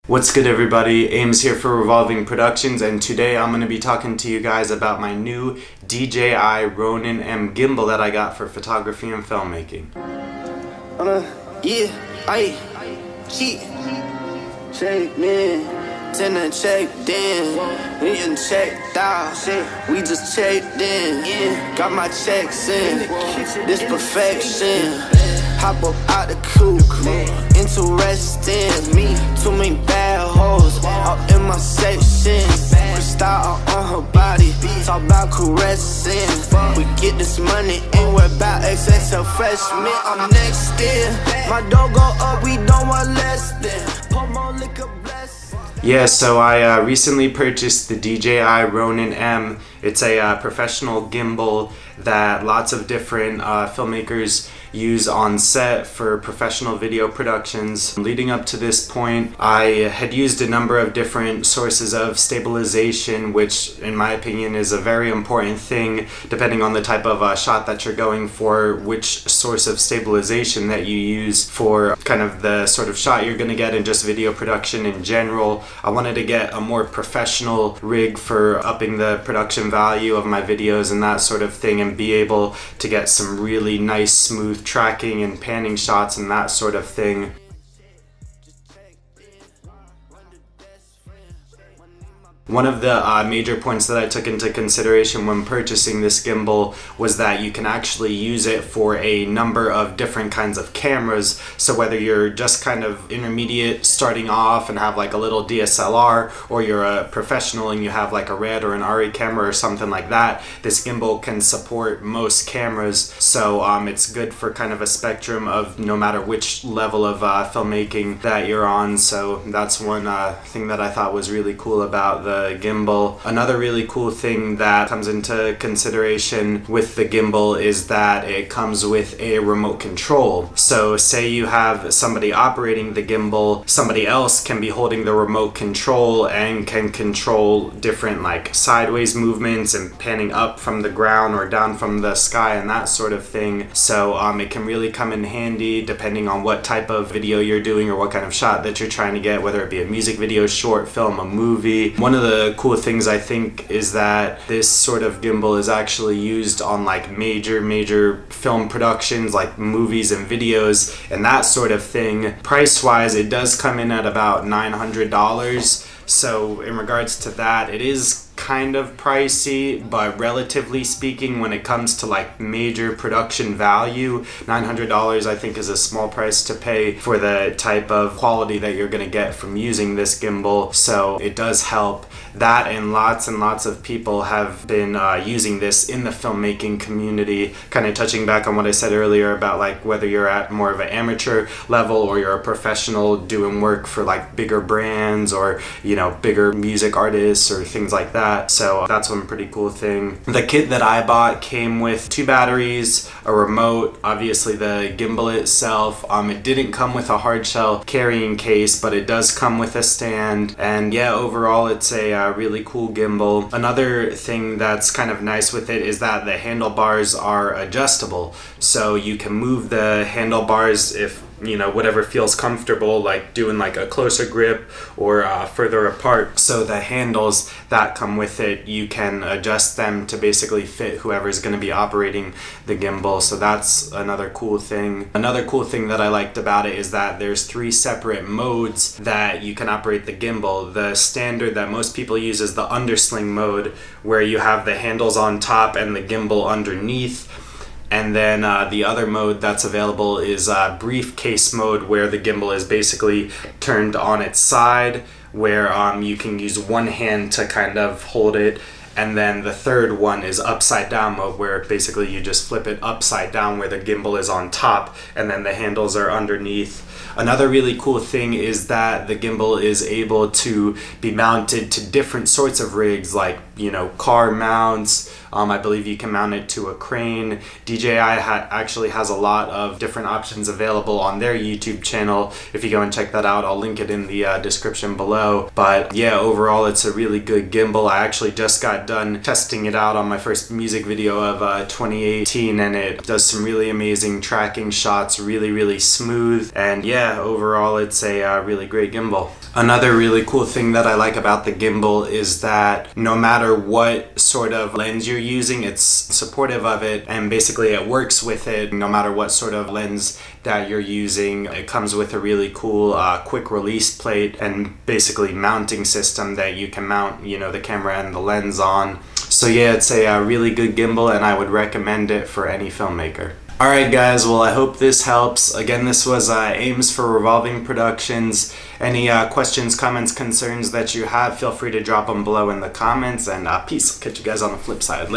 What's good, everybody? Ames here for Revolving Productions, and today I'm going to be talking to you guys about my new DJI Ronin-M gimbal that I got for photography and filmmaking. Check man, 10 and checked in, we done checked out, we just checked in, got my checks in, this perfection, hop up out the coupe, interesting, me, too many bad hoes, all in my section, style on her body, talk about caressing, we get this money, ain't worried about XXL freshmen, I'm next in, my dough go up, we don't want less than, pour more liquor bless. Yeah, so I recently purchased the DJI Ronin-M. It's a professional gimbal that lots of different filmmakers use on set for professional video productions. Leading up to this point, I had used a number of different sources of stabilization, which in my opinion is a very important thing depending on the type of shot that you're going for, which source of stabilization that you use for kind of the sort of shot you're going to get in just video production in general. I wanted to get a more professional rig for upping the production value of my videos and that sort of thing, and be able to get some really nice smooth tracking and panning shots and that sort of thing. One of the major points that I took into consideration when purchasing this gimbal was that you can actually use it for a number of different kinds of cameras. So whether you're just kind of intermediate starting off and have like a little DSLR, or you're a professional and you have like a Red or an RE camera or something like that, this gimbal can support most cameras. So it's good for kind of a spectrum of no matter which level of filmmaking that you're on. So that's one thing that I thought was really cool about the gimbal. Another really cool thing that comes into consideration with the gimbal is that it comes with a remote control. So say you have somebody operating the gimbal, somebody else can be holding the remote control and can control different like sideways movements and panning up from the ground or down from the sky and that sort of thing. So it can really come in handy depending on what type of video you're doing or what kind of shot that you're trying to get, whether it be a music video, short film, a movie. One of the cool things I think is that this sort of gimbal is actually used on like major film productions like movies and videos and that sort of thing. Price wise, it does come in at about $900. So in regards to that, it is kind of pricey, but relatively speaking, when it comes to like major production value, $900 I think is a small price to pay for the type of quality that you're going to get from using this gimbal. So it does help that, and lots of people have been using this in the filmmaking community. Kind of touching back on what I said earlier about like whether you're at more of an amateur level or you're a professional doing work for like bigger brands or, you know, bigger music artists or things like that. So that's one pretty cool thing. The kit that I bought came with 2 batteries, a remote, obviously the gimbal itself. It didn't come with a hard shell carrying case, but it does come with a stand. And yeah, overall it's a really cool gimbal. Another thing that's kind of nice with it is that the handlebars are adjustable. So you can move the handlebars if, you know, whatever feels comfortable, like doing like a closer grip or further apart. So the handles that come with it, you can adjust them to basically fit whoever's going to be operating the gimbal. So that's another cool thing. Another cool thing that I liked about it is that there's 3 separate modes that you can operate the gimbal. The standard that most people use is the undersling mode, where you have the handles on top and the gimbal underneath. And then the other mode that's available is briefcase mode, where the gimbal is basically turned on its side, where you can use one hand to kind of hold it. And then the third one is upside down mode, where basically you just flip it upside down where the gimbal is on top and then the handles are underneath. Another really cool thing is that the gimbal is able to be mounted to different sorts of rigs, like, you know, car mounts. I believe you can mount it to a crane. DJI actually has a lot of different options available on their YouTube channel. If you go and check that out, I'll link it in the description below. But yeah, overall it's a really good gimbal. I actually just got done testing it out on my first music video of 2018, and it does some really amazing tracking shots, really smooth. And yeah, overall it's a really great gimbal. Another really cool thing that I like about the gimbal is that no matter what sort of lens you're using, it's supportive of it, and basically it works with it no matter what sort of lens that you're using. It comes with a really cool quick release plate and basically mounting system that you can mount, you know, the camera and the lens on. So yeah, it's a really good gimbal, and I would recommend it for any filmmaker. Alright guys, well I hope this helps. Again, this was Ames for Revolving Productions. Any questions, comments, concerns that you have, feel free to drop them below in the comments, and peace. I'll catch you guys on the flip side. Later.